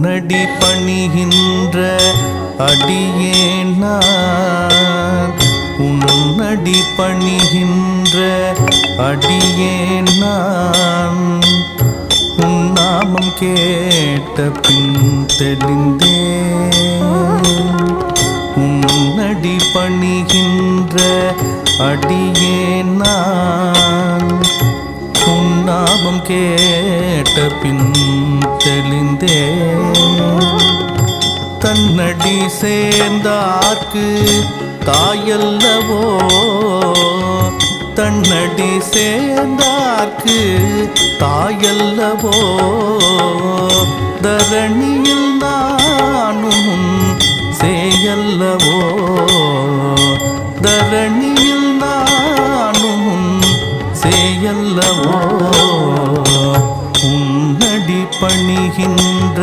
உன்னடி பணிகின்ற அடியேன் நான், உன்னடி பணிகின்ற அடியேன் நான். உன் நாமம் கேட்ட பின் தெளிந்தேன், உன்னடி பணிகின்ற அடியேன் நான். உன் நாமம் கேட்ட பின் தெளிந்தேன். தன்னடி சேர்ந்தார்க்கு தாயல்லவோ, தன்னடி சேர்ந்தார்க்கு தாயல்லவோ. தரணியில் நானும் சேயல்லவோ, தரணியில் நானும் சேயல்லவோ. உன்னடி பணிகின்ற